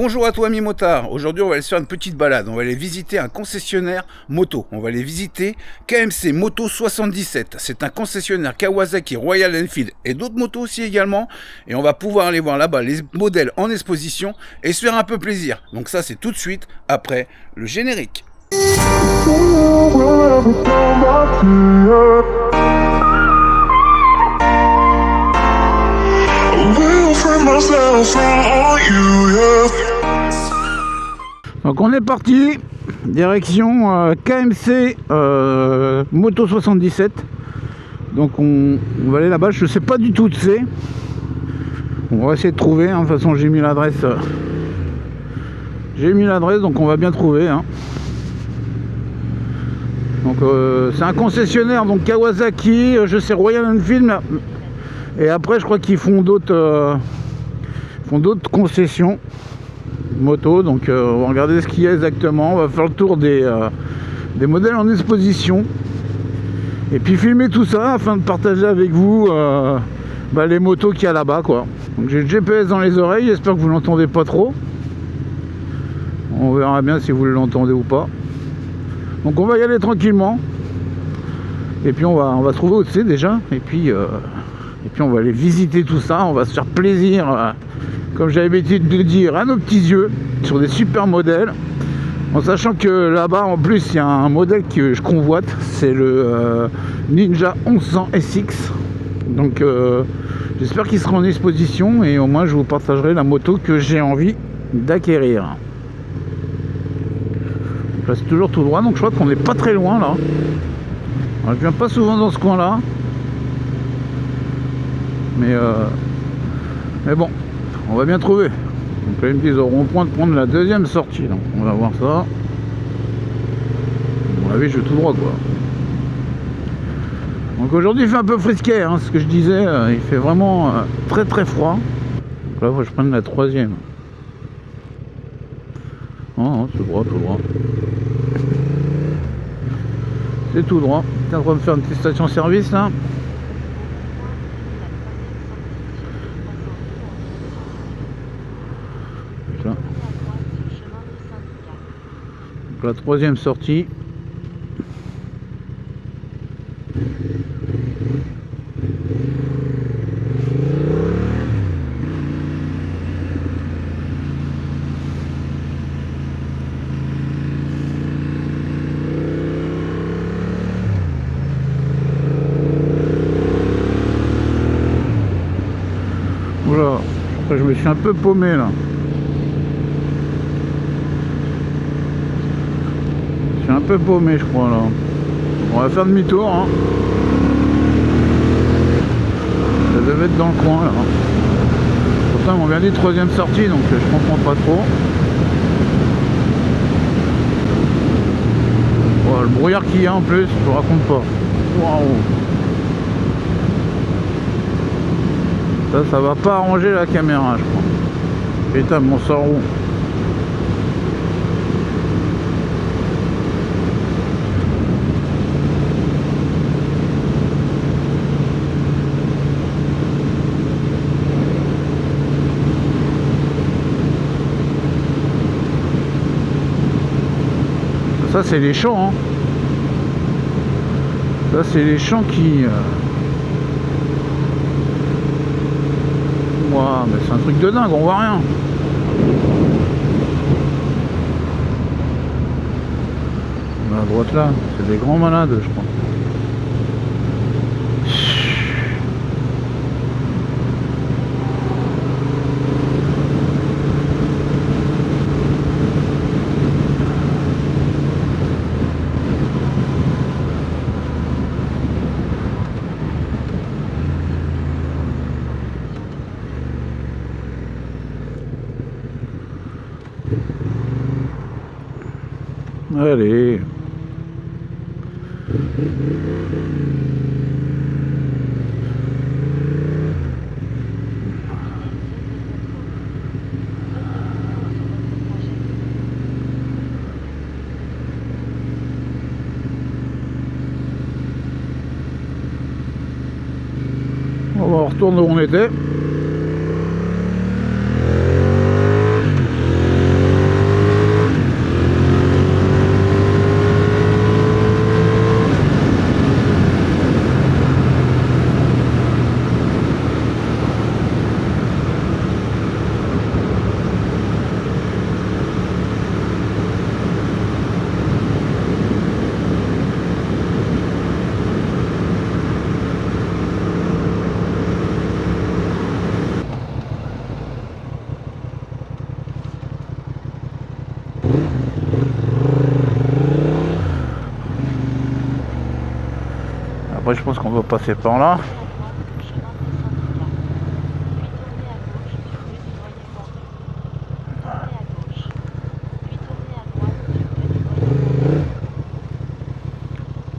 Bonjour à toi ami motard, aujourd'hui on va aller se faire une petite balade, on va aller visiter un concessionnaire moto, on va aller visiter KMC Moto 77, c'est un concessionnaire Kawasaki Royal Enfield et d'autres motos aussi également, et on va pouvoir aller voir là-bas les modèles en exposition et se faire un peu plaisir, donc ça c'est tout de suite après le générique. Donc on est parti, direction KMC Moto 77. Donc on va aller là-bas, je sais pas du tout où c'est. On va essayer de trouver, hein. De toute façon j'ai mis l'adresse. Donc on va bien trouver. Hein. Donc c'est un concessionnaire, donc Kawasaki, je sais Royal Enfield. Et après je crois qu'ils font d'autres concessions moto, donc on va regarder ce qu'il y a exactement, on va faire le tour des modèles en exposition et puis filmer tout ça afin de partager avec vous les motos qu'il y a là-bas quoi. Donc j'ai le GPS dans les oreilles, j'espère que vous l'entendez pas trop, on verra bien si vous l'entendez ou pas. Donc on va y aller tranquillement et puis on va se trouver au-dessus déjà et puis on va aller visiter tout ça, on va se faire plaisir comme j'ai l'habitude de dire, à nos petits yeux, sur des super modèles. En sachant que là-bas, en plus, il y a un modèle que je convoite, c'est le Ninja 1100 SX. Donc, j'espère qu'il sera en exposition et au moins, je vous partagerai la moto que j'ai envie d'acquérir. Là, c'est toujours tout droit, donc je crois qu'on n'est pas très loin, là. Alors, je viens pas souvent dans ce coin-là. Mais bon. On va bien trouver. Donc là ils me disent au rond-point de prendre la deuxième sortie. Donc on va voir ça. À mon avis je vais tout droit quoi. Donc aujourd'hui il fait un peu frisquet, hein, ce que je disais, il fait vraiment très très froid. Donc là il faut que je prenne la troisième. Non, c'est droit, tout droit. C'est tout droit. Tiens, on va me faire une petite station service là. La troisième sortie. Voilà, je me suis un peu paumé là. Je suis un peu paumé je crois là. On va faire demi-tour hein. Ça devait être dans le coin là. Pourtant ils m'ont bien dit troisième sortie donc je comprends pas trop. Oh, le brouillard qu'il y a en plus, je vous raconte pas. Waouh. Ça va pas arranger la caméra je crois. Putain mon sort où. Ça c'est les champs hein. Ça c'est les champs qui Ouah, mais c'est un truc de dingue, on voit rien. À droite là, c'est des grands malades je crois. Allez. On retourne où on était. Après je pense qu'on va passer par là.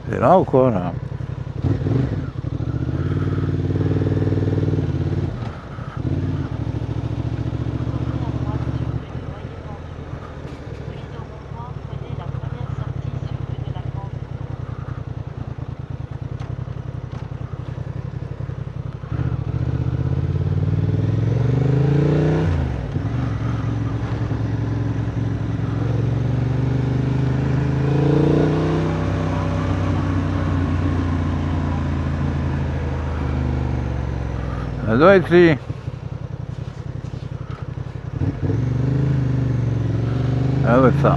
C'est là ou quoi là? Ça doit être lui. Ah ouais, ça.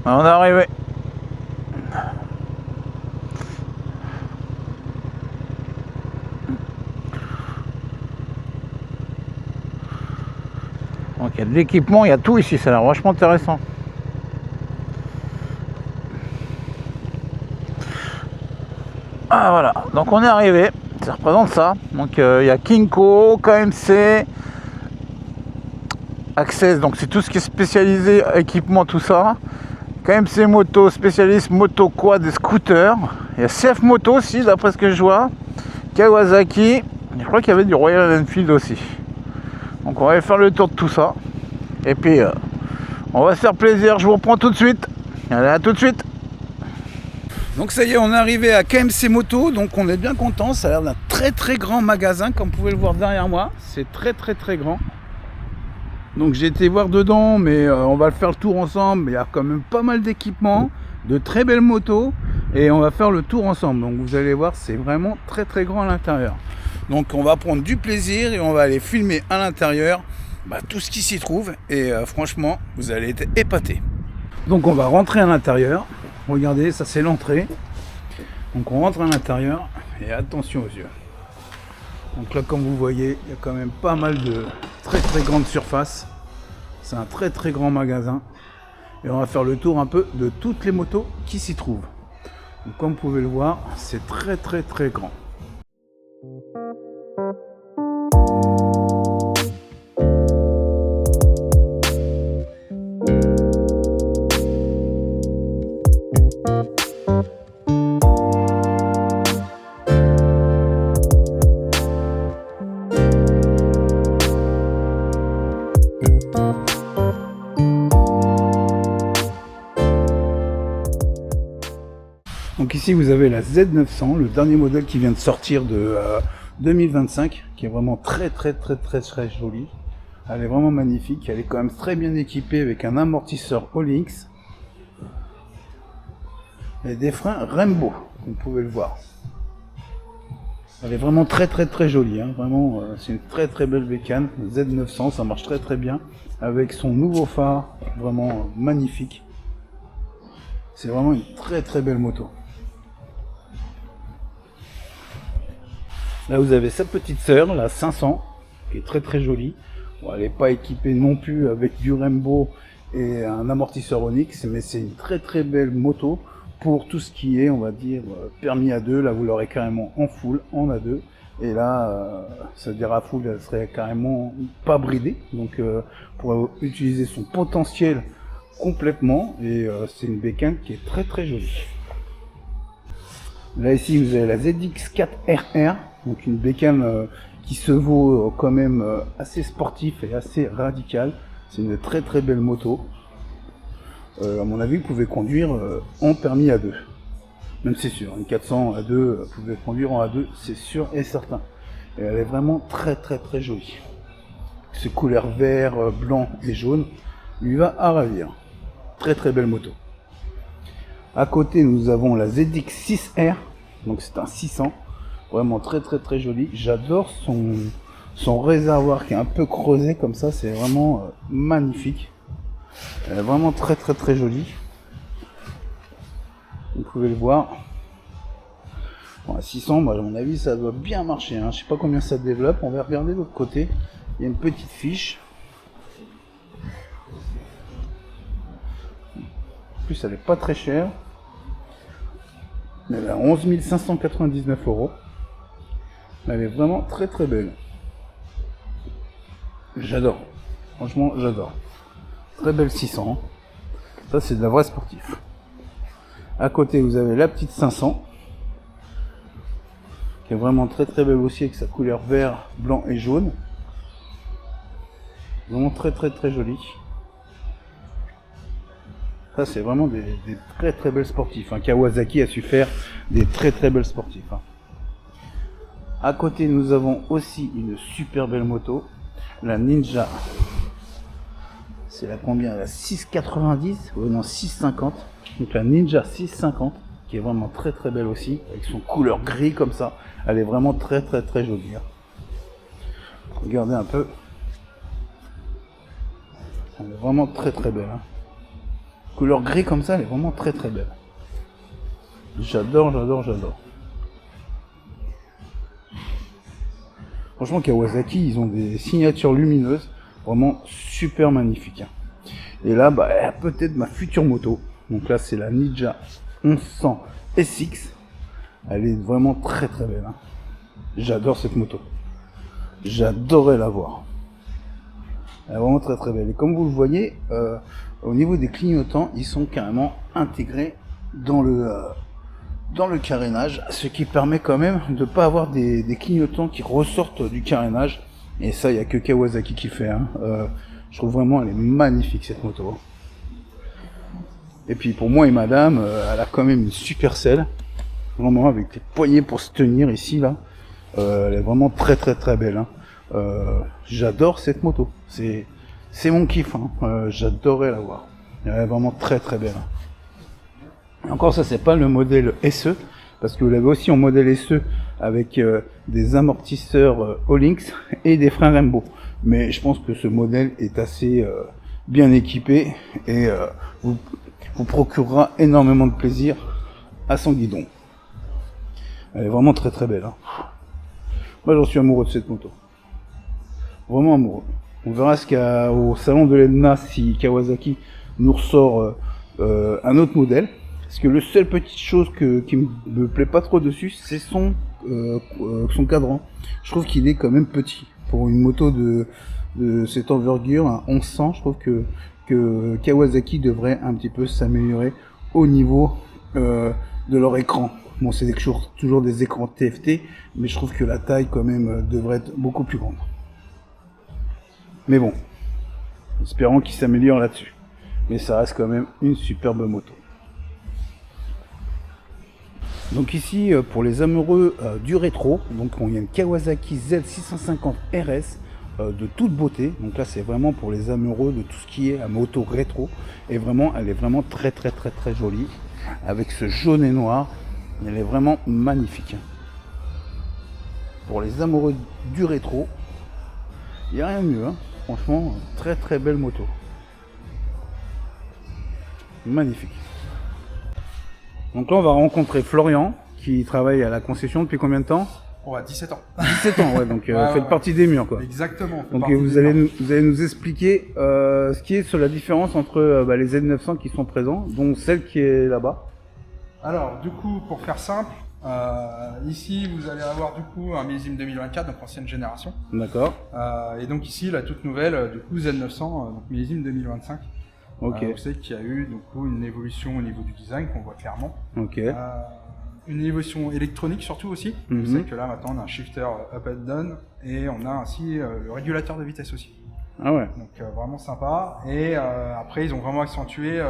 On est arrivé. Donc il y a de l'équipement, il y a tout ici, ça a l'air vachement intéressant. Ah voilà, donc on est arrivé, ça représente ça. Donc il y a Kinko, KMC, Access, donc c'est tout ce qui est spécialisé, équipement, tout ça. KMC Moto, spécialiste moto, quad et scooter. Il y a CF Moto aussi, d'après ce que je vois. Kawasaki, je crois qu'il y avait du Royal Enfield aussi. Donc on va aller faire le tour de tout ça. Et puis on va se faire plaisir, je vous reprends tout de suite. Allez, à tout de suite. Donc ça y est, on est arrivé à KMC Moto, donc on est bien content. Ça a l'air d'un très très grand magasin, comme vous pouvez le voir derrière moi. C'est très très très grand. Donc j'ai été voir dedans, mais on va le faire le tour ensemble. Il y a quand même pas mal d'équipements, de très belles motos, et on va faire le tour ensemble. Donc vous allez voir, c'est vraiment très très grand à l'intérieur. Donc on va prendre du plaisir et on va aller filmer à l'intérieur tout ce qui s'y trouve. Et franchement, vous allez être épatés. Donc on va rentrer à l'intérieur. Regardez, ça c'est l'entrée. Donc on rentre à l'intérieur et attention aux yeux. Donc là, comme vous voyez, il y a quand même pas mal de très très grandes surfaces. C'est un très très grand magasin. Et on va faire le tour un peu de toutes les motos qui s'y trouvent. Donc comme vous pouvez le voir, c'est très très très grand. Donc ici vous avez la Z900, le dernier modèle qui vient de sortir de 2025, qui est vraiment très jolie. Elle est vraiment magnifique, elle est quand même très bien équipée avec un amortisseur Olyx et des freins Rembo, comme vous pouvez le voir. Elle est vraiment très jolie, hein. Vraiment c'est une très belle bécane, Z900, ça marche très bien, avec son nouveau phare, vraiment magnifique. C'est vraiment une très belle moto. Là vous avez sa petite sœur, la 500, qui est très jolie. Bon, elle n'est pas équipée non plus avec du Rembo et un amortisseur Onyx, mais c'est une très belle moto pour tout ce qui est, on va dire, permis A2. Là vous l'aurez carrément en full, en A2. Et là, ça veut dire à full, elle serait carrément pas bridée. Donc pour utiliser son potentiel complètement. Et c'est une bécane qui est très jolie. Là ici vous avez la ZX4RR. Donc une bécane qui se vaut quand même assez sportif et assez radical. C'est une très belle moto. À mon avis, vous pouvez conduire en permis A2. Même c'est sûr, une 400 A2, vous pouvez conduire en A2, c'est sûr et certain. Et elle est vraiment très jolie. Ce couleur vert, blanc et jaune lui va à ravir. Très belle moto. À côté, nous avons la ZX6R. Donc c'est un 600. Vraiment très joli. J'adore son réservoir qui est un peu creusé comme ça. C'est vraiment magnifique. Elle est vraiment très jolie. Vous pouvez le voir. Bon, à 600, moi, à mon avis, ça doit bien marcher. Hein. Je sais pas combien ça développe. On va regarder de l'autre côté. Il y a une petite fiche. En plus, elle n'est pas très chère. Elle est à 11 599 €. Elle est vraiment très très belle. J'adore. Franchement, j'adore. Très belle 600. Ça, c'est de la vraie sportive. À côté, vous avez la petite 500. Qui est vraiment très très belle aussi avec sa couleur vert, blanc et jaune. Vraiment très très très jolie. Ça, c'est vraiment des très très belles sportifs. Hein. Kawasaki a su faire des très très belles sportifs. Hein. À côté, nous avons aussi une super belle moto, la Ninja. C'est la combien? La 690 ou non 650. Donc la Ninja 650, qui est vraiment très très belle aussi, avec son couleur gris comme ça. Elle est vraiment très très très jolie. Hein. Regardez un peu. Elle est vraiment très très belle. Hein. Couleur gris comme ça, elle est vraiment très très belle. J'adore, j'adore, j'adore. Franchement, Kawasaki, ils ont des signatures lumineuses vraiment super magnifiques. Hein. Et là, bah, peut-être ma future moto. Donc là, c'est la Ninja 1100 SX. Elle est vraiment très très belle. Hein. J'adore cette moto. J'adorais la voir. Elle est vraiment très très belle. Et comme vous le voyez, au niveau des clignotants, ils sont carrément intégrés dans le carénage, ce qui permet quand même de ne pas avoir des clignotants qui ressortent du carénage. Et ça, il n'y a que Kawasaki qui fait. Hein. Je trouve vraiment elle est magnifique cette moto. Et puis pour moi et madame, elle a quand même une super selle. Vraiment avec les poignées pour se tenir ici là. Elle est vraiment très très très belle. Hein. J'adore cette moto. C'est mon kiff. Hein. J'adorais la voir. Elle est vraiment très très belle. Hein. Encore ça, c'est pas le modèle SE, parce que vous l'avez aussi en modèle SE avec des amortisseurs Olinx et des freins Rembo. Mais je pense que ce modèle est assez bien équipé et vous procurera énormément de plaisir à son guidon. Elle est vraiment très très belle. Hein. Moi j'en suis amoureux de cette moto. Vraiment amoureux. On verra ce qu'il y a au salon de l'ENA si Kawasaki nous ressort un autre modèle. Parce que le seul petite chose qui me plaît pas trop dessus, c'est son cadran. Je trouve qu'il est quand même petit. Pour une moto de cette envergure, un 1100, je trouve que Kawasaki devrait un petit peu s'améliorer au niveau de leur écran. Bon, c'est toujours des écrans TFT, mais je trouve que la taille quand même devrait être beaucoup plus grande. Mais bon, espérons qu'il s'améliore là-dessus. Mais ça reste quand même une superbe moto. Donc ici, pour les amoureux du rétro, donc il y a une Kawasaki Z650 RS de toute beauté. Donc là, c'est vraiment pour les amoureux de tout ce qui est moto rétro. Et vraiment, elle est vraiment très très très très jolie. Avec ce jaune et noir, elle est vraiment magnifique. Pour les amoureux du rétro, il n'y a rien de mieux. Hein. Franchement, très très belle moto. Magnifique. Donc là, on va rencontrer Florian, qui travaille à la concession depuis combien de temps? Oh, à 17 ans. 17 ans, ouais, donc faites partie des murs, quoi. Exactement. Donc vous allez nous expliquer ce qui est sur la différence entre les Z900 qui sont présents, dont celle qui est là-bas. Alors, du coup, pour faire simple, ici, vous allez avoir du coup un millésime 2024, donc ancienne génération. D'accord. Et donc ici, la toute nouvelle, du coup, Z900, donc millésime 2025. Ok. Vous savez qu'il y a eu du coup une évolution au niveau du design qu'on voit clairement. Ok. Une évolution électronique surtout aussi. Vous savez que là maintenant on a un shifter up and down et on a ainsi le régulateur de vitesse aussi. Ah ouais. Donc vraiment sympa. Et après ils ont vraiment accentué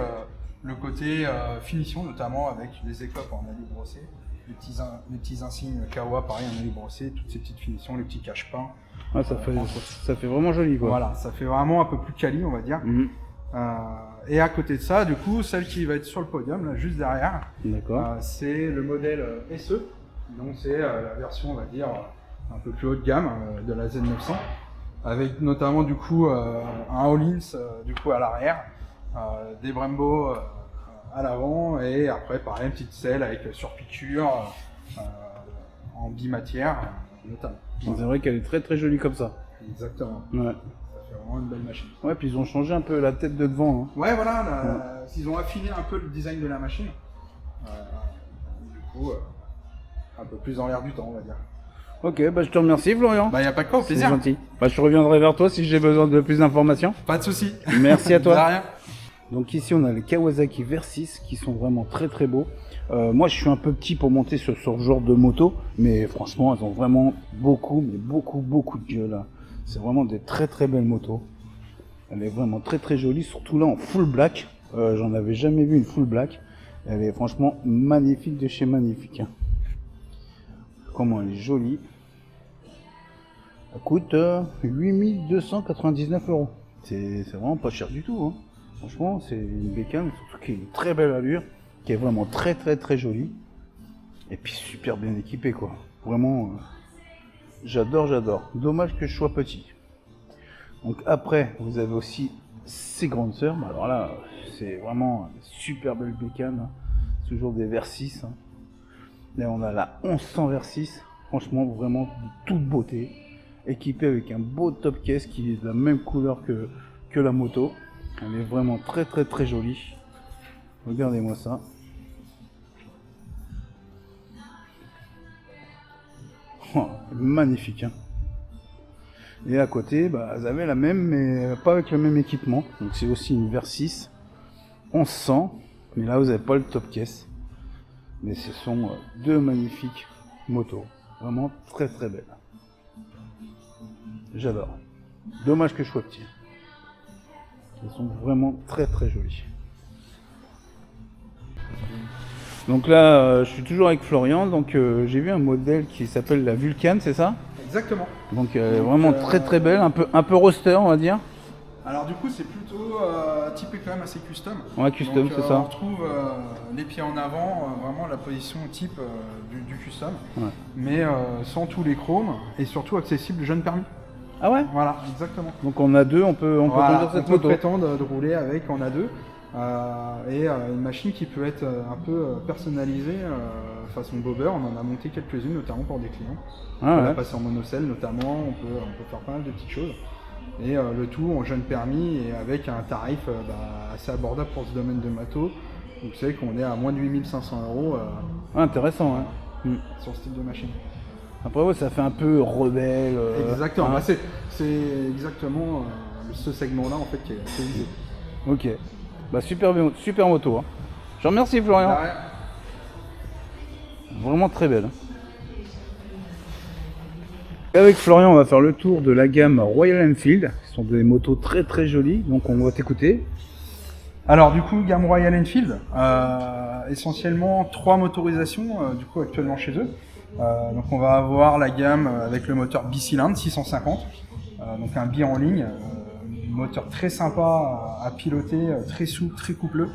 le côté finition, notamment avec les écopes en alu brossé, les petits insignes Kawa pareil en alu brossé, toutes ces petites finitions, les petits cache-pains. Ah, ça fait vraiment joli, quoi. Voilà, ça fait vraiment un peu plus quali on va dire. Et à côté de ça, du coup, celle qui va être sur le podium, là, juste derrière, c'est le modèle SE. Donc c'est la version, on va dire, un peu plus haut de gamme de la Z900, avec notamment du coup un All-ins du coup à l'arrière, des Brembo à l'avant, et après pareil une petite selle avec surpiqûre, en bimatière notamment. C'est vrai qu'elle est très très jolie comme ça. Exactement. Ouais. Ça fait vraiment une belle machine. Ouais, puis ils ont changé un peu la tête de devant. Hein. Ouais, voilà, ils ont affiné un peu le design de la machine. Du coup, un peu plus dans l'air du temps, on va dire. Ok, bah je te remercie Florian. Bah, y a pas de quoi, au plaisir. C'est gentil. Bah je reviendrai vers toi si j'ai besoin de plus d'informations. Pas de soucis. Merci à toi. De rien. Donc ici on a les Kawasaki Versys qui sont vraiment très très beaux. Moi je suis un peu petit pour monter sur ce genre de moto, mais franchement elles ont vraiment beaucoup de gueule. Hein. C'est vraiment des très très belles motos. Elle est vraiment très très jolie, surtout là en full black. J'en avais jamais vu une full black. Elle est franchement magnifique de chez magnifique. Hein. Comment elle est jolie. Elle coûte 8299 €. C'est vraiment pas cher du tout. Hein. Franchement, c'est une bécane, surtout qui a une très belle allure, qui est vraiment très très très jolie. Et puis super bien équipée quoi. Vraiment, j'adore. Dommage que je sois petit. Donc après, vous avez aussi ces grandes sœurs. Alors là, c'est vraiment une super belle bécane. Hein. Toujours des Versys. Hein. Là, on a la 1100 Versys. Franchement, vraiment de toute beauté. Équipée avec un beau top case qui est de la même couleur que la moto. Elle est vraiment très très très jolie. Regardez-moi ça. Oh, magnifique. Hein. Et à côté, bah, vous avez la même, mais pas avec le même équipement. Donc c'est aussi une Versys 1100. Mais là, vous n'avez pas le top case. Mais ce sont deux magnifiques motos. Vraiment très très belles. J'adore. Dommage que je sois petit. Elles sont vraiment très très jolies. Donc là, je suis toujours avec Florian. Donc j'ai vu un modèle qui s'appelle la Vulcan, c'est ça? Exactement. Donc vraiment très très belle, un peu roster on va dire. Alors du coup c'est plutôt typé quand même assez custom. Ouais, custom, c'est ça. On retrouve les pieds en avant, vraiment la position type du custom, ouais. Mais sans tous les chromes et surtout accessible jeune permis. Ah ouais? Voilà, exactement. Donc on a deux, on peut voilà, conduire cette moto. On peut prétendre de rouler avec en A2 et une machine qui peut être un peu personnalisée façon bobber. On en a monté quelques-unes notamment pour des clients. On va passer en monocelle notamment, on peut faire pas mal de petites choses. Et le tout en jeune permis et avec un tarif assez abordable pour ce domaine de matos. Donc vous savez qu'on est à moins de 8500 €. Intéressant, hein. Sur ce type de machine. Après ouais, ça fait un peu rebelle. Exactement, hein. C'est exactement ce segment-là en fait qui est visé. Ok, bah super moto. Hein. Je vous remercie Florian. Vraiment très belle. Avec Florian, on va faire le tour de la gamme Royal Enfield. Ce sont des motos très très jolies, donc on va t'écouter. Alors du coup, gamme Royal Enfield, essentiellement 3 motorisations du coup actuellement chez eux. Donc on va avoir la gamme avec le moteur bicylindre 650, donc un bi en ligne, moteur très sympa à piloter, très souple, très coupleux,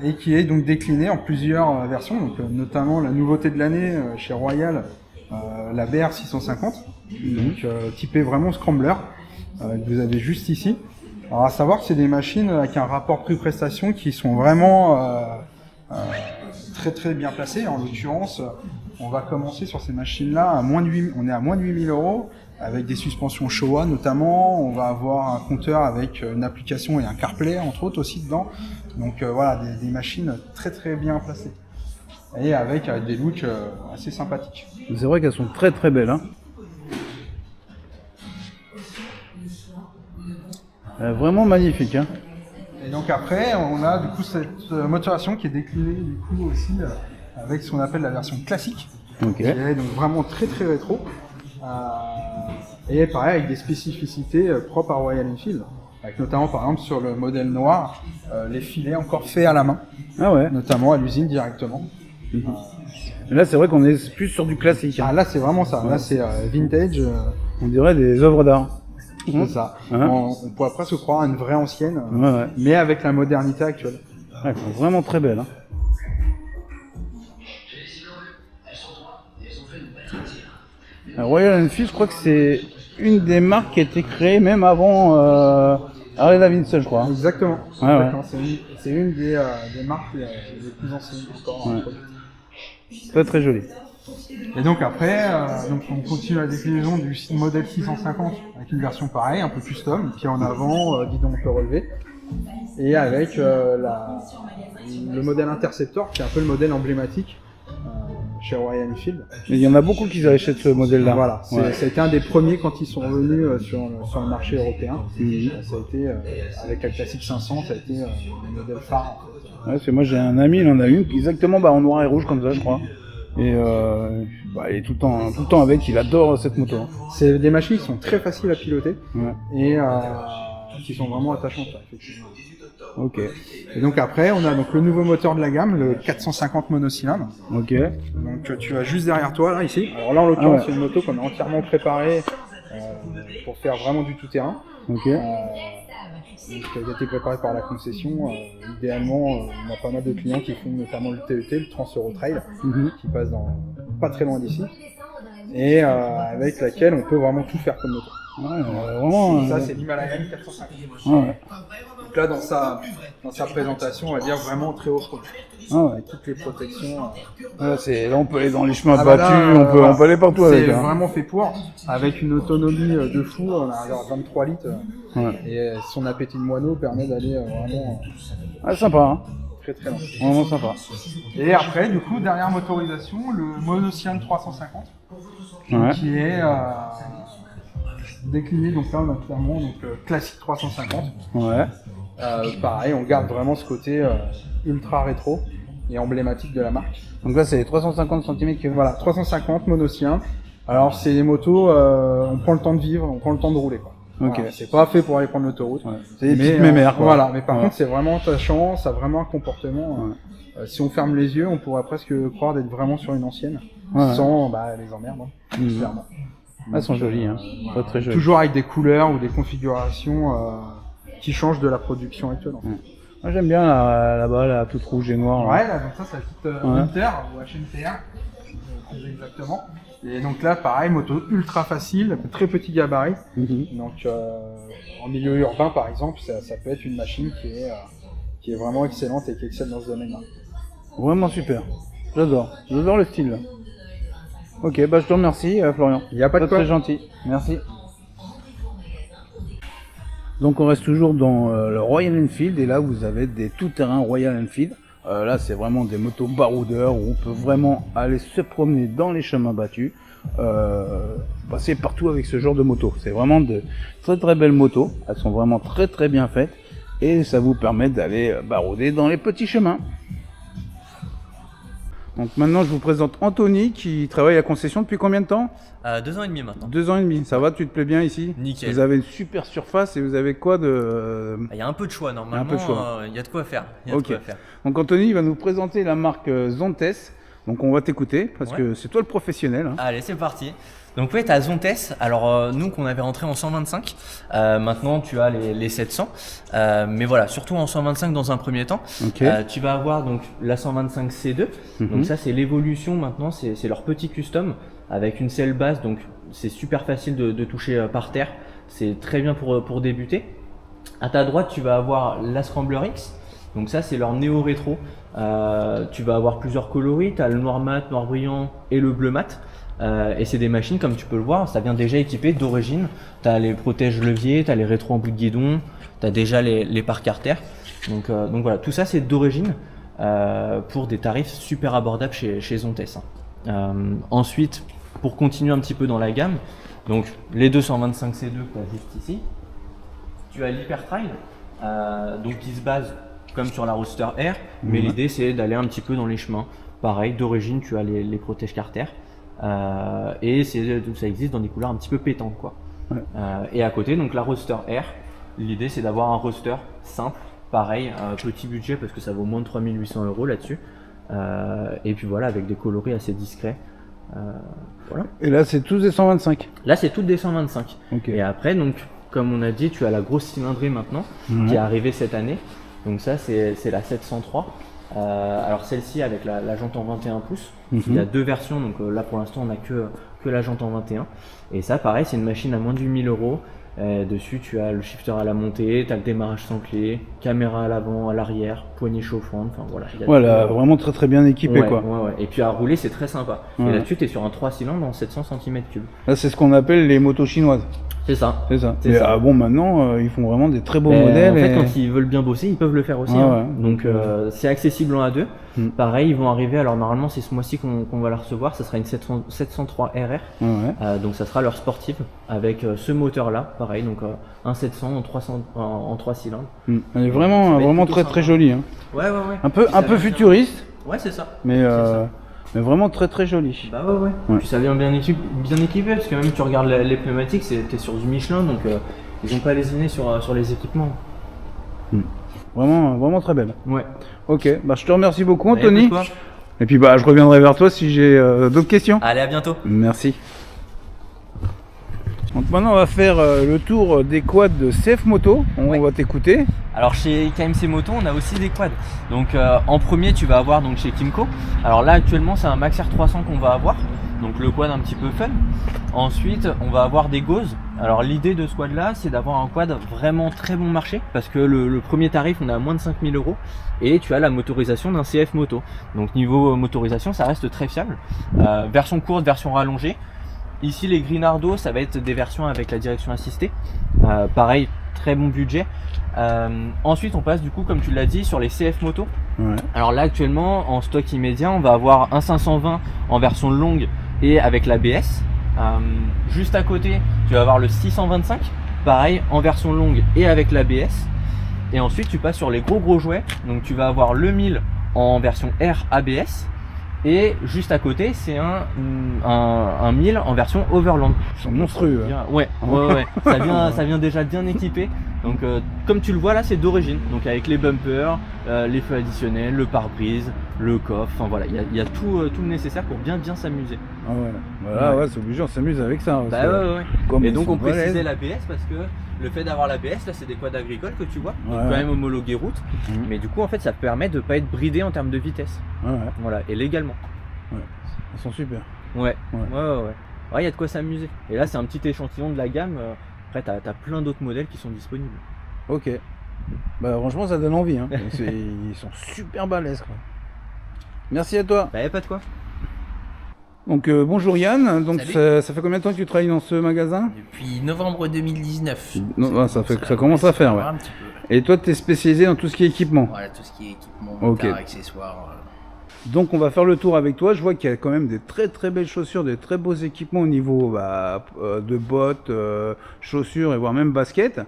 et qui est donc décliné en plusieurs versions, donc notamment la nouveauté de l'année chez Royal. La BR 650, donc typé vraiment scrambler, que vous avez juste ici. Alors à savoir que c'est des machines avec un rapport prix-prestation qui sont vraiment très très bien placées. En l'occurrence, on va commencer sur ces machines-là à moins de 8 000 € avec des suspensions Showa notamment. On va avoir un compteur avec une application et un CarPlay entre autres aussi dedans. Donc voilà, des machines très très bien placées. Et avec des looks assez sympathiques. C'est vrai qu'elles sont très très belles. Hein. Vraiment magnifique. Hein. Et donc après, on a du coup cette motorisation qui est déclinée du coup aussi avec ce qu'on appelle la version classique. Okay. Qui est donc vraiment très très rétro. Et pareil avec des spécificités propres à Royal Enfield. Avec notamment par exemple sur le modèle noir, les filets encore faits à la main. Ah ouais. Notamment à l'usine directement. Là, c'est vrai qu'on est plus sur du classique. Hein. Ah, là, c'est vraiment ça. Ouais. Là, c'est vintage. On dirait des œuvres d'art. C'est ça. On pourrait presque croire à une vraie ancienne, ouais. Mais avec la modernité actuelle. Elles sont vraiment très belles. Hein. Royal Enfield, je crois que c'est une des marques qui a été créée même avant Harley Davidson, je crois. Exactement. Ouais. C'est une des marques les plus anciennes encore. Ouais. Très très joli. Et donc après, donc on continue la déclinaison du modèle 650 avec une version pareille, un peu custom, pied en avant, guidon on peut relever, et avec le modèle Interceptor qui est un peu le modèle emblématique chez Royal Enfield. Il y en a beaucoup qui achètent ce modèle-là. Voilà, ouais. ça a été un des premiers quand ils sont revenus sur le marché européen. Ça a été, avec la classique 500, ça a été le modèle phare. En fait. Ouais, moi j'ai un ami, il en a une exactement en noir et rouge comme ça, je crois. Et il est tout le temps avec, il adore cette moto. C'est des machines qui sont très faciles à piloter et qui sont vraiment attachantes, effectivement. Ok. Et donc après, on a donc le nouveau moteur de la gamme, le 450 monocylindre. Ok. Donc tu as juste derrière toi, là, ici. Alors là, en l'occurrence, c'est une moto qu'on a entièrement préparée pour faire vraiment du tout-terrain. Ok. Qui a été préparée par la concession. Idéalement, on a pas mal de clients qui font notamment le TET, le Trans Euro Trail, qui passe pas très loin d'ici, et avec laquelle on peut vraiment tout faire comme moto. Vraiment. Ça, c'est l'Himalaya 450. Ouais. Donc là, dans sa présentation, on va dire vraiment très off-road. Avec toutes les protections. Là, on peut aller dans les chemins battus, on peut aller partout avec. C'est vraiment fait pour, avec une autonomie de fou, on a 23 litres. Et son appétit de moineau permet d'aller vraiment. Sympa, très très loin. Vraiment sympa. Et après, du coup, dernière motorisation, le monocylindre 350, qui est décliné. Donc là, on a clairement classique 350. Pareil, on garde vraiment ce côté ultra rétro et emblématique de la marque. Donc là, c'est les 350 cm3. Voilà, 350 monocylindre. Alors, c'est des motos, on prend le temps de vivre, on prend le temps de rouler, quoi. Voilà, c'est pas fait pour aller prendre l'autoroute. C'est des petites mémères, quoi. Voilà, mais par contre, c'est vraiment attachant, ça a vraiment un comportement. Si on ferme les yeux, on pourrait presque croire d'être vraiment sur une ancienne, sans les emmerdes, clairement. Elles sont jolies, pas très jolies. Toujours avec des couleurs ou des configurations qui changent de la production actuelle. En fait. Moi, j'aime bien là-bas, la toute rouge et noire. Ouais, là, donc ça, c'est la petite Winter ou HMTR, exactement. Et donc là, pareil, moto ultra facile, très petit gabarit. Donc en milieu urbain, par exemple, ça peut être une machine qui est vraiment excellente et qui excelle dans ce domaine-là. Vraiment super. J'adore le style. Là. Ok, je te remercie, Florian. Il n'y a pas de quoi. Très gentil. Merci. Donc on reste toujours dans le Royal Enfield et là vous avez des tout-terrain Royal Enfield. Là c'est vraiment des motos baroudeurs où on peut vraiment aller se promener dans les chemins battus, passer partout avec ce genre de moto. C'est vraiment de très très belles motos, elles sont vraiment très très bien faites et ça vous permet d'aller barouder dans les petits chemins. Donc maintenant je vous présente Anthony qui travaille à concession depuis combien de temps ? 2 ans et demi maintenant. 2 ans et demi, ça va, tu te plais bien ici ? Nickel. Vous avez une super surface et vous avez quoi de... Il y a un peu de choix normalement, il y a de quoi faire. Donc Anthony va nous présenter la marque Zontes, donc on va t'écouter parce que c'est toi le professionnel. Allez, c'est parti. Donc oui, tu as Zontes, alors nous qu'on avait rentré en 125, maintenant tu as les 700, mais voilà, surtout en 125 dans un premier temps. Tu vas avoir donc la 125 C2, donc ça c'est l'évolution maintenant, c'est leur petit custom avec une selle basse, donc c'est super facile de toucher par terre, c'est très bien pour débuter. À ta droite tu vas avoir la Scrambler X, donc ça c'est leur néo rétro, tu vas avoir plusieurs coloris, tu as le noir mat, noir brillant et le bleu mat. Et c'est des machines, comme tu peux le voir, ça vient déjà équipé d'origine. Tu as les protèges leviers, tu as les rétros en bout de guidon, tu as déjà les pare carter. Donc voilà, tout ça c'est d'origine pour des tarifs super abordables chez Zontes. Ensuite, pour continuer un petit peu dans la gamme, donc les 225 C2 que tu as juste ici, tu as l'Hypertrail, donc qui se base comme sur la Roadster R, mais l'idée c'est d'aller un petit peu dans les chemins. Pareil, d'origine tu as les protèges carter. Et ça existe dans des couleurs un petit peu pétantes quoi. Et à côté donc la Roadster R, l'idée c'est d'avoir un roadster simple, pareil, petit budget parce que ça vaut moins de 3800 € là-dessus, et puis voilà avec des coloris assez discrets. Voilà. Et là c'est tous des 125. Là c'est toutes des 125. Et après donc comme on a dit tu as la grosse cylindrée maintenant qui est arrivée cette année, donc ça c'est la 703. Alors celle-ci avec la jante en 21 pouces, il y a 2 versions, donc là pour l'instant on n'a que la jante en 21, et ça pareil c'est une machine à moins de 8000 €, Dessus, tu as le shifter à la montée, tu as le démarrage sans clé, caméra à l'avant, à l'arrière, poignée chauffante, enfin voilà. Voilà, vraiment très bien équipé quoi. Ouais. Et puis à rouler, c'est très sympa. Et là-dessus, tu es sur un 3 cylindres en 700 cm3. Là, c'est ce qu'on appelle les motos chinoises. C'est ça. C'est ça. Et bon, maintenant, ils font vraiment des très beaux modèles. En fait, quand ils veulent bien bosser, ils peuvent le faire aussi. Hein. Donc, c'est accessible en A2. Pareil, ils vont arriver. Alors, normalement, c'est ce mois-ci qu'on va la recevoir. Ça sera une 703 RR. Donc, ça sera leur sportive avec ce moteur-là. Pareil, donc un 700 en 3 cylindres. Elle est vraiment très jolie. Hein. Ouais. Un peu futuriste. Ouais, c'est ça. Mais vraiment très joli. Bah ouais. Puis ça vient bien équipé parce que même tu regardes les pneumatiques, t'es sur du Michelin, donc ils ont pas lésiné sur les équipements. Vraiment très belle. Ouais. Ok, bah je te remercie beaucoup Anthony. Et puis je reviendrai vers toi si j'ai d'autres questions. Allez, à bientôt. Merci. Donc maintenant on va faire le tour des quads de CF Moto, on va t'écouter. Alors chez KMC Moto on a aussi des quads. Donc en premier tu vas avoir donc chez Kymco. Alors là actuellement c'est un Max R300 qu'on va avoir. Donc le quad un petit peu fun. Ensuite on va avoir des Gauze. Alors l'idée de ce quad là c'est d'avoir un quad vraiment très bon marché. Parce que le premier tarif on est à moins de 5000 €. Et tu as la motorisation d'un CF Moto. Donc niveau motorisation ça reste très fiable. Version courte, version rallongée. Ici les Grinardo ça va être des versions avec la direction assistée, pareil très bon budget. Ensuite on passe du coup comme tu l'as dit sur les CF Moto. Alors là actuellement en stock immédiat on va avoir un 520 en version longue et avec l'ABS. Juste à côté tu vas avoir le 625 pareil en version longue et avec l'ABS. Et ensuite tu passes sur les gros jouets, donc tu vas avoir le 1000 en version R ABS. Et juste à côté, c'est un 1000 en version Overland. C'est monstrueux. Ouais. Ça vient déjà bien équipé. Donc, comme tu le vois là, c'est d'origine. Donc, avec les bumpers, les feux additionnels, le pare-brise, le coffre. Enfin voilà, il y a tout le nécessaire pour bien s'amuser. Ah ouais. Voilà, c'est obligé, on s'amuse avec ça. Et donc, on précisait l'ABS parce que le fait d'avoir l'ABS, là, c'est des quads agricoles que tu vois, donc quand même homologué route. Mais du coup, en fait, ça permet de pas être bridé en termes de vitesse. Voilà, et légalement. Ils sont super. Ouais, il y a de quoi s'amuser. Et là, c'est un petit échantillon de la gamme. Après, t'as plein d'autres modèles qui sont disponibles. Ok. Bah, franchement, ça donne envie. Hein. Ils sont super balèzes, quoi. Merci à toi. Bah, y a pas de quoi. Donc bonjour Yann, donc ça fait combien de temps que tu travailles dans ce magasin? Depuis novembre 2019. Ça commence à faire, ouais. Un petit peu. Et toi tu es spécialisé dans tout ce qui est équipement? Voilà, tout ce qui est équipement, motard, accessoires. Donc on va faire le tour avec toi, je vois qu'il y a quand même des très belles chaussures, des très beaux équipements au niveau de bottes, chaussures et voire même baskets.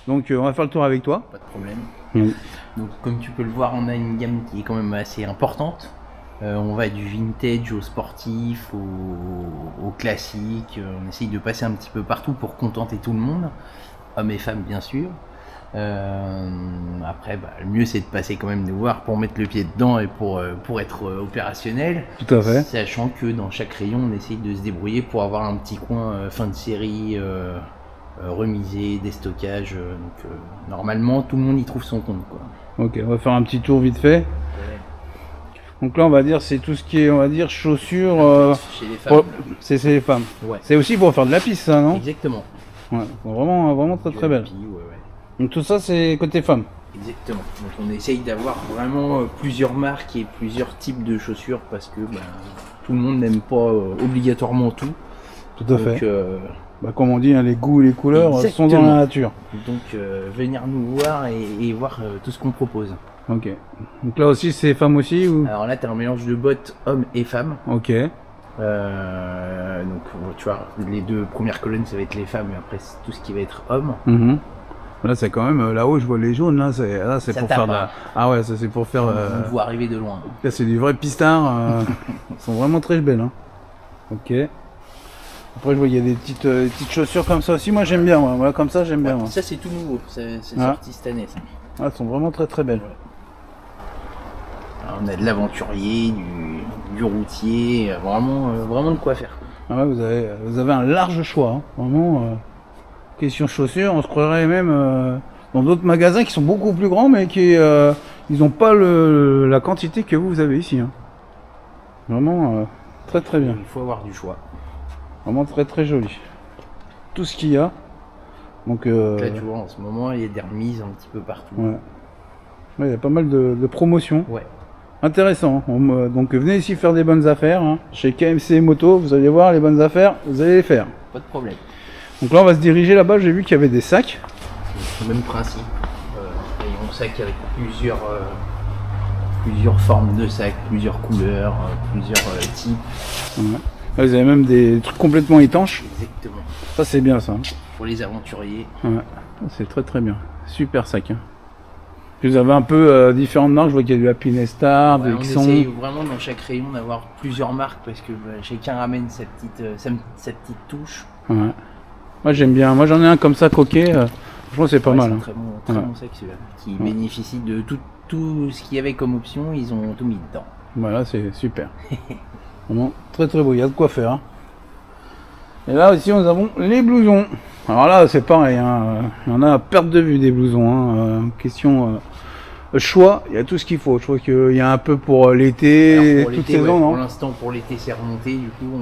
Donc on va faire le tour avec toi. Pas de problème. Donc comme tu peux le voir, on a une gamme qui est quand même assez importante. On va du vintage au sportif, au classique. On essaye de passer un petit peu partout pour contenter tout le monde, hommes et femmes bien sûr. Après, le mieux c'est de passer quand même nous voir pour mettre le pied dedans et pour être opérationnel. Tout à fait. Sachant que dans chaque rayon, on essaye de se débrouiller pour avoir un petit coin fin de série, remisé, déstockage. Donc normalement, tout le monde y trouve son compte, quoi. Ok, on va faire un petit tour vite fait. Donc là on va dire c'est tout ce qui est, on va dire, chaussures chez les femmes. C'est les femmes. Ouais. C'est aussi pour faire de la piste ça, non? Exactement. Ouais, vraiment très belle. Donc tout ça c'est côté femme. Exactement. Donc on essaye d'avoir vraiment plusieurs marques et plusieurs types de chaussures parce que tout le monde n'aime pas obligatoirement tout. Tout à fait. Comme on dit, hein, les goûts et les couleurs sont dans la nature. Donc venir nous voir et voir tout ce qu'on propose. Ok. Donc là aussi c'est femmes aussi ou? Alors là tu as un mélange de bottes hommes et femmes. Ok. Donc tu vois, les deux premières colonnes ça va être les femmes et après tout ce qui va être hommes. Là c'est quand même, là-haut je vois les jaunes, là c'est pour faire de la... Ah ouais, ça c'est pour faire... On voit arriver de loin. Là c'est du vrai pistard, ils sont vraiment très belles. Hein. Ok. Après je vois il y a des petites chaussures comme ça aussi, moi j'aime bien, voilà, comme ça j'aime bien. Moi. Ça c'est tout nouveau, c'est sorti cette année ça. Ah, elles sont vraiment très belles. Alors, on a de l'aventurier, du routier, vraiment de quoi faire. Ah ouais, vous avez un large choix, hein. Vraiment. Question chaussures, on se croirait même dans d'autres magasins qui sont beaucoup plus grands, mais qui ils n'ont pas la quantité que vous avez ici. Hein. Vraiment très bien. Il faut avoir du choix. Vraiment très joli. Tout ce qu'il y a. Donc, là, tu vois, en ce moment, il y a des remises un petit peu partout. Ouais. Ouais, il y a pas mal de promotions. Ouais. Intéressant. Donc venez ici faire des bonnes affaires. Hein. Chez KMC Moto, vous allez voir les bonnes affaires, vous allez les faire. Pas de problème. Donc là, on va se diriger là-bas. J'ai vu qu'il y avait des sacs. C'est le même principe. Rayon sac avec plusieurs formes de sacs, plusieurs couleurs, plusieurs types. Ouais. Là, vous avez même des trucs complètement étanches. Exactement. Ça, c'est bien ça. Hein. Pour les aventuriers. Ouais. C'est très très bien. Super sac. Hein. Vous avez un peu différentes marques. Je vois qu'il y a du Happiness Star, Ouais, du on Xon. essaye vraiment dans chaque rayon d'avoir plusieurs marques parce que chacun ramène sa petite touche. Ouais. Moi, j'aime bien. Moi, j'en ai un comme ça, coquet. Franchement, c'est pas mal. C'est Hein. très bon sac celui-là. Qui bénéficie de tout ce qu'il y avait comme option, ils ont tout mis dedans. Voilà, c'est super. Vraiment très très beau, il y a de quoi faire. Hein. Et là aussi, nous avons les blousons. Alors là, c'est pareil, hein. Il y en a à perte de vue des blousons. Hein. Question choix, il y a tout ce qu'il faut. Je crois qu'il y a un peu pour l'été, toute saison, non? Pour l'instant, pour l'été, c'est remonté. Du coup,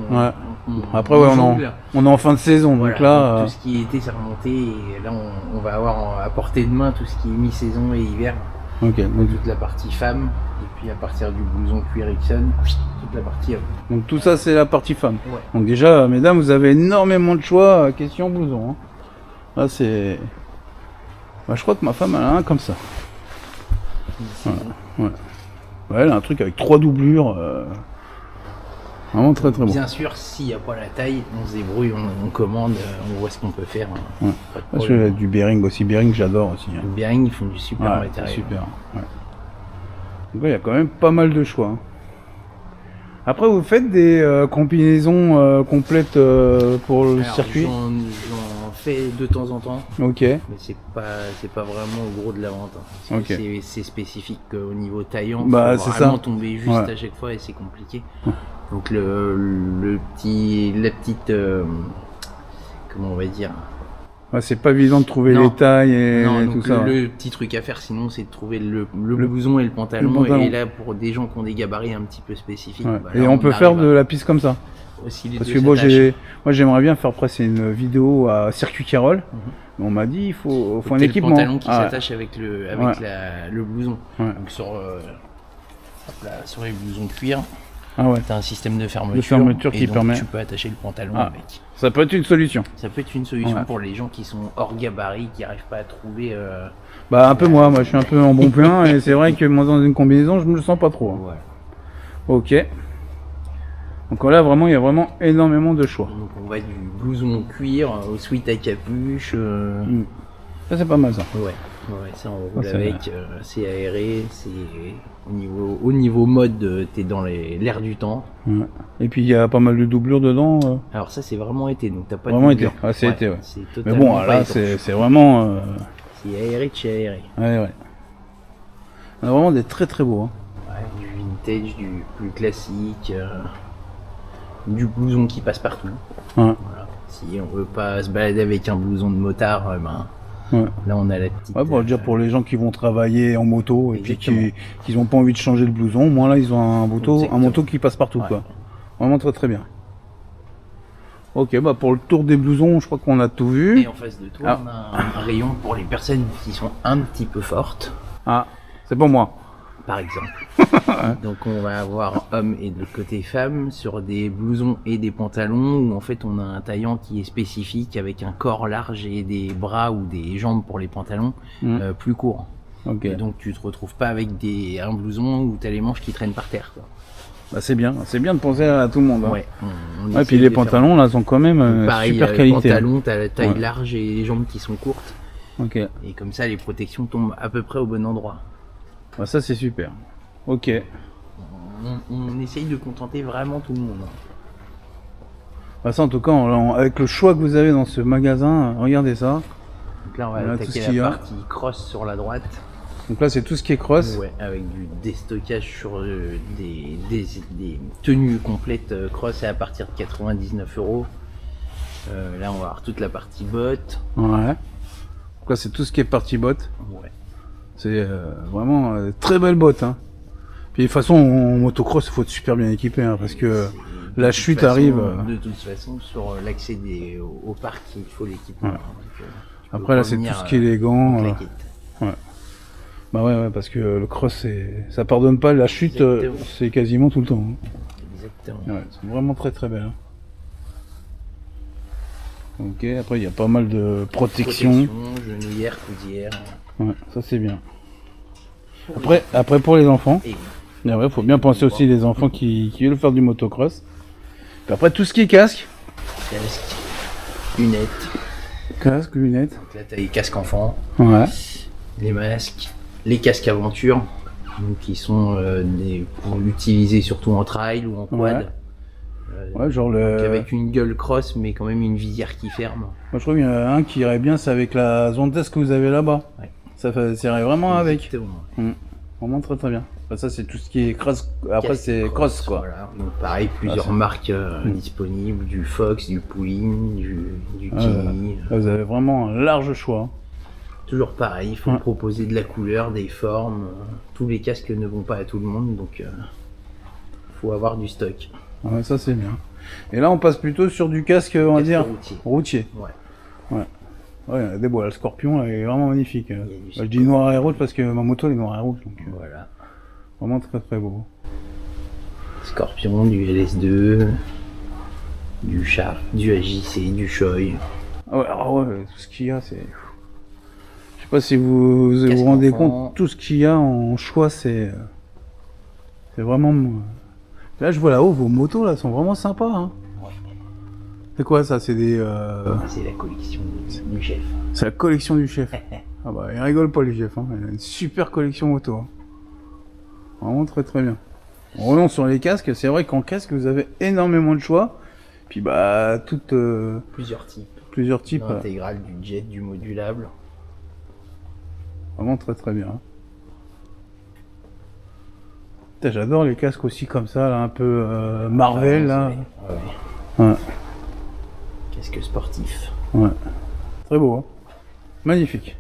après, on est en fin de saison, voilà, donc là. Tout ce qui était, c'est remonté. Et là, on va avoir à portée de main tout ce qui est mi-saison et hiver. Ok. Donc toute la partie femme. Et puis à partir du blouson cuir Ixon, toute la partie homme. Donc tout ça, c'est la partie femme. Ouais. Donc déjà, mesdames, vous avez énormément de choix question blouson. Hein. Là, c'est. Bah, je crois que ma femme, elle a un comme ça. Ouais. Ouais, elle a un truc avec 3 doublures. Vraiment très très bon. Bien sûr, s'il n'y a pas la taille, on se débrouille, on commande, on voit ce qu'on peut faire. Ouais. Parce que du Bering aussi. Bering, j'adore aussi. Hein. Le Bering, ils font du super matériel. Super. Ouais. Donc il y a quand même pas mal de choix. Hein. Après, vous faites des combinaisons complètes pour le circuit? J'en fais de temps en temps. Ok. Mais c'est pas vraiment au gros de la vente. Hein. Ok. C'est spécifique au niveau taillant. Bah, faut c'est vraiment ça. tomber juste à chaque fois et c'est compliqué. Donc la petite, comment on va dire. Ouais, c'est pas évident de trouver les tailles et tout ça. Le petit truc à faire sinon c'est de trouver le blouson et le pantalon. Et là pour des gens qui ont des gabarits un petit peu spécifiques. Ouais. Bah, et on peut faire de la piste comme ça. Aussi les parce deux que moi j'aimerais bien faire presque une vidéo à Circuit Carole. Mais on m'a dit il faut un équipement. Le pantalon qui s'attache avec le blouson. Ouais. Donc sur les blousons cuir. Ah ouais. T'as un système de fermeture qui donc permet. Tu peux attacher le pantalon avec. Ça peut être une solution. Ça peut être une solution pour les gens qui sont hors gabarit, qui n'arrivent pas à trouver. Bah un peu moi je suis un peu en bon plein et c'est vrai que moi dans une combinaison je me le sens pas trop. Hein. Voilà. Ok. Donc là vraiment il y a vraiment énormément de choix. Donc on va du blouson cuir au sweat à capuche. Ça c'est pas mal ça. Ouais, ça on roule avec, c'est aéré, c'est au niveau mode, t'es dans l'air du temps. Ouais. Et puis il y a pas mal de doublures dedans. Alors ça c'est vraiment été, donc t'as pas vraiment de été. Ah, c'est été, ouais. Mais bon, là c'est vraiment. C'est aéré de chez aéré. Ouais. On a vraiment des très très beaux. Hein. Ouais, du vintage, du plus classique, du blouson qui passe partout. Ouais. Voilà. Si on veut pas se balader avec un blouson de motard, là on a la petite. Ouais, pour dire pour les gens qui vont travailler en moto et puis qui n'ont pas envie de changer le blouson, moi là ils ont un manteau qui passe partout quoi. Vraiment très très bien. Ok, bah pour le tour des blousons, je crois qu'on a tout vu. Et en face de toi, on a un rayon pour les personnes qui sont un petit peu fortes. Ah, c'est pour moi. Par exemple. Donc on va avoir hommes et de l'autre côté femmes sur des blousons et des pantalons où en fait on a un taillant qui est spécifique avec un corps large et des bras ou des jambes pour les pantalons plus courts. Okay. Et donc tu te retrouves pas avec un blouson où tu as les manches qui traînent par terre. Quoi. Bah c'est bien de penser à tout le monde. Hein. Ouais. Et puis les pantalons là sont quand même pareil, super qualité. Les pantalons, t'as la taille large et les jambes qui sont courtes. Ok. Et comme ça les protections tombent à peu près au bon endroit. Bah ça c'est super. Ok. On essaye de contenter vraiment tout le monde. Bah ça en tout cas, avec le choix que vous avez dans ce magasin, regardez ça. Donc là on va attaquer la partie cross sur la droite. Donc là c'est tout ce qui est cross. Ouais, avec du déstockage sur des tenues complètes cross à partir de 99 €. Là on va avoir toute la partie botte. Ouais. Donc là c'est tout ce qui est partie botte. Ouais. C'est vraiment très belle botte. Hein. Puis de toute façon en motocross il faut être super bien équipé hein, parce que la chute arrive. De toute façon sur l'accès au parc il faut l'équipement. Ouais. Après là c'est tout ce qui est les gants. Ouais. Bah ouais, parce que le cross ça pardonne pas, la chute c'est quasiment tout le temps. Hein. Exactement. Ouais, c'est vraiment très très belle. Hein. Ok, après il y a pas mal de protection. Genouillère, coudière. Ouais, ça c'est bien. Après pour les enfants, il faut bien penser aussi les enfants qui veulent faire du motocross. Puis après tout ce qui est casque. Casque, lunettes. Casque, lunettes. Donc là t'as les casques enfants. Ouais. Les masques, les casques aventure, donc qui sont pour l'utiliser surtout en trail ou en quad. Ouais, genre le... avec une gueule cross mais quand même une visière qui ferme. Moi je trouve qu'il y en a un qui irait bien, c'est avec la Zontes que vous avez là-bas. Ouais. Ça irait vraiment avec. Vraiment très très bien. Enfin, ça c'est tout ce qui est cross. Après c'est cross quoi. Voilà. Donc pareil, plusieurs marques disponibles, du Fox, du Pouline, du Kini. Vous avez vraiment un large choix. Toujours pareil, il faut proposer de la couleur, des formes. Tous les casques ne vont pas à tout le monde, donc faut avoir du stock. Ouais, ça c'est bien. Et là on passe plutôt sur du casque, on va dire routier. Ouais, il y a des beaux. Le Scorpion là, est vraiment magnifique. Je dis noir et rouge parce que ma moto elle est noir et rouge. Donc, voilà. Vraiment très très beau. Scorpion, du LS2, du Shark, du AJC, du Shoei. Ouais, tout ce qu'il y a c'est... Je sais pas si vous vous rendez compte, tout ce qu'il y a en choix c'est vraiment... Là je vois là-haut, vos motos là sont vraiment sympas. Hein. Ouais. C'est quoi ça? C'est des... C'est la collection du chef. C'est la collection du chef. Ah bah il rigole pas le chef, hein. Il a une super collection moto. Hein. Vraiment très très bien. On revenons sur les casques, c'est vrai qu'en casque vous avez énormément de choix. Puis bah toutes... Plusieurs types. Plusieurs types. L'intégral, du jet, du modulable. Vraiment très très bien. J'adore les casques aussi comme ça, là, un peu Marvel là. Ouais. Casque sportif. Ouais. Très beau, hein. Magnifique.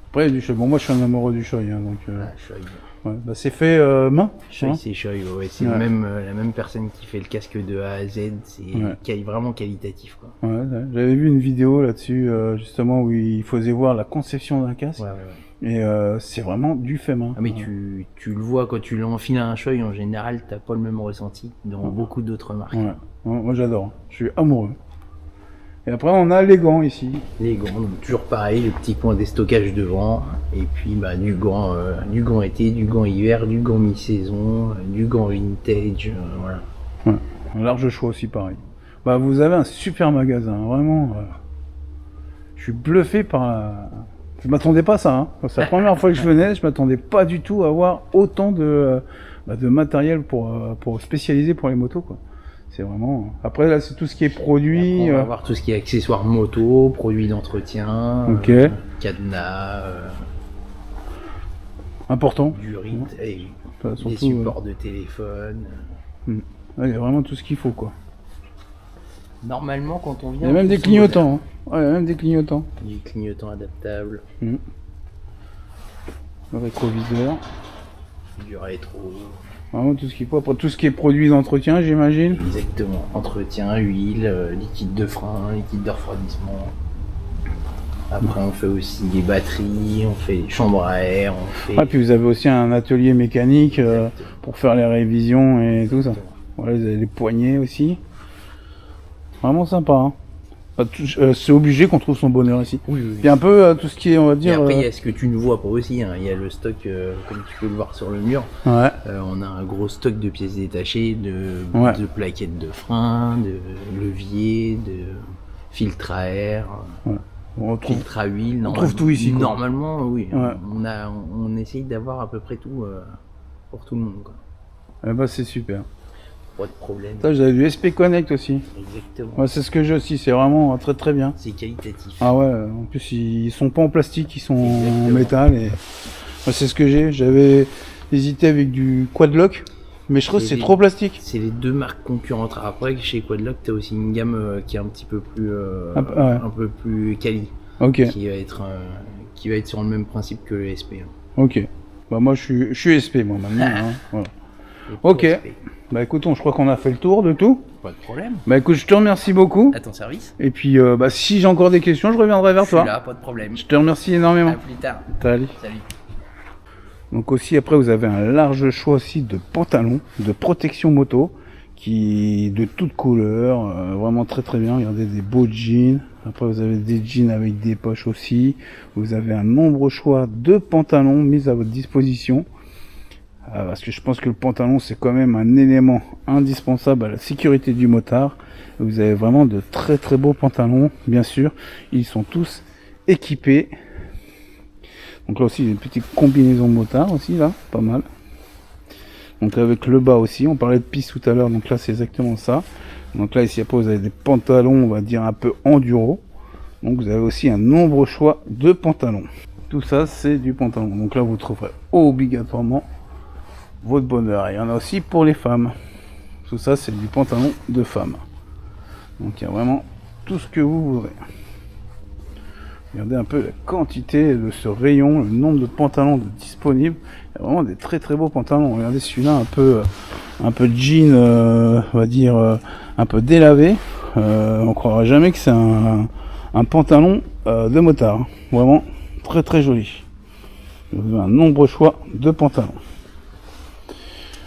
Après il y a du Shoei. Bon moi je suis un amoureux du Shoei, hein, donc. Shoei. Ouais. Bah c'est fait main. Shoei, c'est Shoei, ouais. C'est la même personne qui fait le casque de A à Z. C'est vraiment qualitatif, quoi. Ouais. J'avais vu une vidéo là-dessus justement où il faisait voir la conception d'un casque. Ouais. Et c'est vraiment du fait main. Ah mais tu le vois quand tu l'enfiles à un Shoei, en général t'as pas le même ressenti dans beaucoup d'autres marques. Ouais. Moi j'adore, je suis amoureux. Et après on a les gants ici. Les gants, donc toujours pareil, le petit point des stockages devant. Et puis bah du gant été, du gant hiver, du gant mi-saison, du gant vintage, voilà. Ouais. Un large choix aussi pareil. Bah vous avez un super magasin, vraiment. Je suis bluffé par Je m'attendais pas à ça, hein. C'est la première fois que je venais, je m'attendais pas du tout à avoir autant de matériel pour spécialiser pour les motos, quoi. C'est vraiment... Après là c'est tout ce qui est produit... Après, on va voir tout ce qui est accessoires moto, produits d'entretien, cadenas... Important. Du RIT, des supports de téléphone... Ouais, il y a vraiment tout ce qu'il faut, quoi. Normalement, quand on vient... Il y a même des clignotants. Hein. Ouais, il y a même des clignotants. Du clignotant adaptable. Le rétroviseur. Du rétro. Vraiment tout ce qu'il faut. Après, tout ce qui est produit d'entretien, j'imagine. Exactement. Entretien, huile, liquide de frein, liquide de refroidissement. Après, on fait aussi des batteries, on fait des chambres à air, on fait... Ah, puis vous avez aussi un atelier mécanique pour faire les révisions et tout ça. Voilà, vous avez les poignées aussi. Vraiment sympa, hein. C'est obligé qu'on trouve son bonheur ici. Oui. Il y a un peu tout ce qui est, on va dire... Et après, il y a ce que tu ne vois pas aussi, hein. Il y a le stock, comme tu peux le voir sur le mur. Ouais. On a un gros stock de pièces détachées, de plaquettes de frein, de levier, de filtre à air, filtre à huile. On trouve tout ici, quoi. Normalement, oui. Ouais. On essaye d'avoir à peu près tout pour tout le monde, quoi. Eh ben, c'est super. Pas de problème. Ça, j'avais du SP Connect aussi. Exactement. Ouais, c'est ce que j'ai aussi, c'est vraiment très très bien. C'est qualitatif. Ah ouais, en plus ils sont pas en plastique, ils sont en métal et ouais, c'est ce que j'ai. J'avais hésité avec du Quadlock, mais je trouve que c'est trop plastique. C'est les deux marques concurrentes. Après, chez Quadlock, tu as aussi une gamme qui est un petit peu plus un peu plus quali. Ok. Qui va être sur le même principe que le SP. Ok. Bah moi je suis SP moi maintenant. Hein. Voilà. Ok. SP. Bah écoute, je crois qu'on a fait le tour de tout. Pas de problème. Bah écoute, je te remercie beaucoup. À ton service. Et puis, si j'ai encore des questions, je reviendrai vers toi. Je suis là, pas de problème. Je te remercie énormément. À plus tard. Salut. Salut. Donc aussi, après, vous avez un large choix aussi de pantalons, de protection moto, qui de toutes couleurs, vraiment très très bien. Regardez, des beaux jeans. Après, vous avez des jeans avec des poches aussi. Vous avez un nombreux choix de pantalons mis à votre disposition. Parce que je pense que le pantalon, c'est quand même un élément indispensable à la sécurité du motard. Vous avez vraiment de très très beaux pantalons, bien sûr. Ils sont tous équipés. Donc là aussi, il y a une petite combinaison motard aussi, là, pas mal. Donc avec le bas aussi, on parlait de piste tout à l'heure, donc là c'est exactement ça. Donc là ici après vous avez des pantalons, on va dire un peu enduro. Donc vous avez aussi un nombreux choix de pantalons. Tout ça c'est du pantalon. Donc là vous trouverez obligatoirement votre bonheur. Et il y en a aussi pour les femmes. Tout ça c'est du pantalon de femme. Donc il y a vraiment tout ce que vous voudrez. Regardez un peu la quantité de ce rayon, le nombre de pantalons disponibles. Il y a vraiment des très très beaux pantalons. Regardez celui-là un peu jean, on va dire un peu délavé. On croirait jamais que c'est un pantalon de motard. Vraiment très très joli. Vous avez un nombreux choix de pantalons.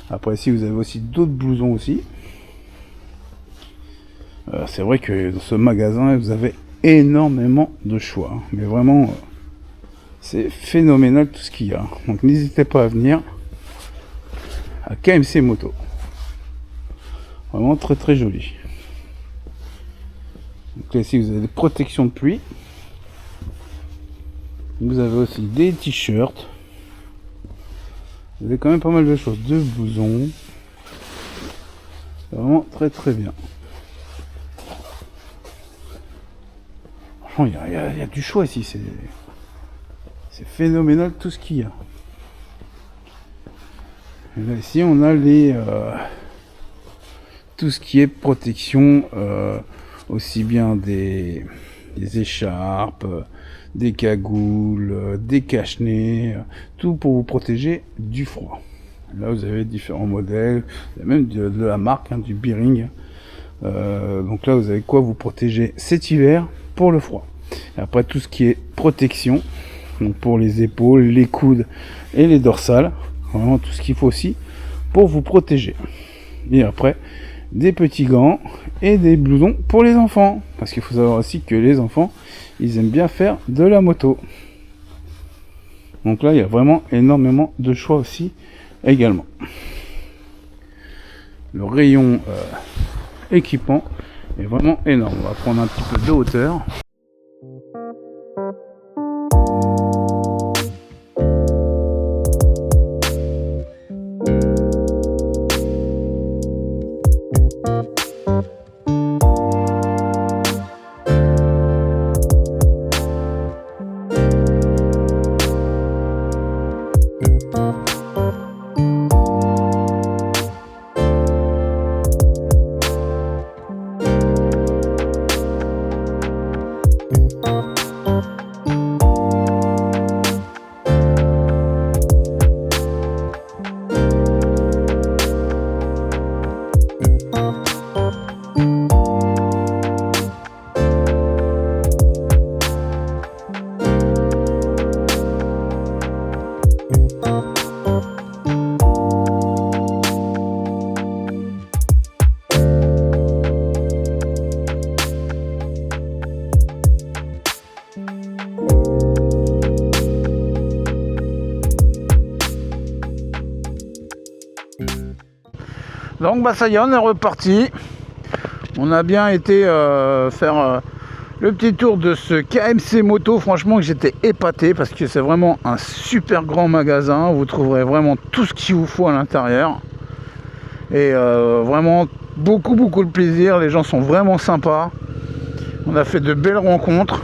Après ici vous avez aussi d'autres blousons aussi. C'est vrai que dans ce magasin vous avez énormément de choix, mais vraiment c'est phénoménal tout ce qu'il y a. Donc n'hésitez pas à venir à KMC Moto. Vraiment très très joli. Donc là ici vous avez des protections de pluie. Vous avez aussi des t-shirts. Vous avez quand même pas mal de choses, de blousons. C'est vraiment très très bien. Il y a du choix ici, c'est phénoménal tout ce qu'il y a. Et là ici on a tout ce qui est protection, aussi bien des écharpes, des cagoules, des cache-nez, tout pour vous protéger du froid. Là vous avez différents modèles, même de la marque, du Bearing. Donc là vous avez quoi vous protéger cet hiver pour le froid. Et après tout ce qui est protection, donc pour les épaules, les coudes et les dorsales, vraiment tout ce qu'il faut aussi pour vous protéger. Et après des petits gants et des blousons pour les enfants, parce qu'il faut savoir aussi que les enfants ils aiment bien faire de la moto. Donc là il y a vraiment énormément de choix aussi également. Le rayon équipement est vraiment énorme. On va prendre un petit peu de hauteur. Donc bah ça y est, on est reparti. On a bien été faire le petit tour de ce KMC Moto. Franchement que j'étais épaté parce que c'est vraiment un super grand magasin. Vous trouverez vraiment tout ce qu'il vous faut à l'intérieur. Et vraiment beaucoup de plaisir. Les gens sont vraiment sympas. On a fait de belles rencontres.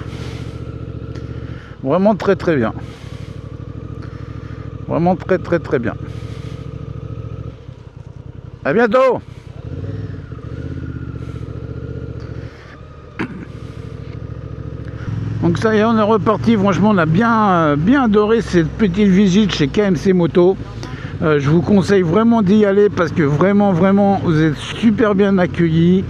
Vraiment très bien. Vraiment très bien. À bientôt. Donc ça y est, on est reparti. Franchement, on a bien adoré cette petite visite chez KMC Moto. Je vous conseille vraiment d'y aller parce que vraiment vous êtes super bien accueillis.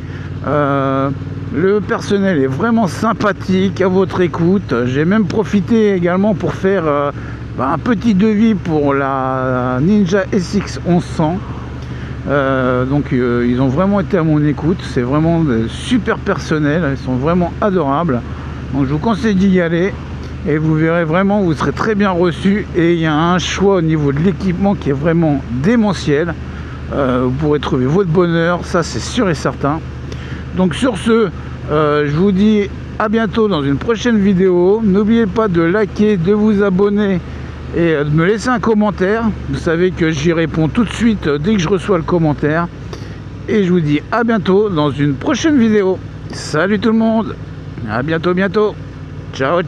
Le personnel est vraiment sympathique, à votre écoute. J'ai même profité également pour faire un petit devis pour la Ninja SX 1100. Donc ils ont vraiment été à mon écoute. C'est vraiment super personnel, ils sont vraiment adorables. Donc je vous conseille d'y aller et vous verrez vraiment, vous serez très bien reçus. Et il y a un choix au niveau de l'équipement qui est vraiment démentiel. Vous pourrez trouver votre bonheur, ça c'est sûr et certain. Donc sur ce, je vous dis à bientôt dans une prochaine vidéo. N'oubliez pas de liker, de vous abonner et de me laisser un commentaire. Vous savez que j'y réponds tout de suite dès que je reçois le commentaire. Et je vous dis à bientôt dans une prochaine vidéo. Salut tout le monde, à bientôt. Ciao.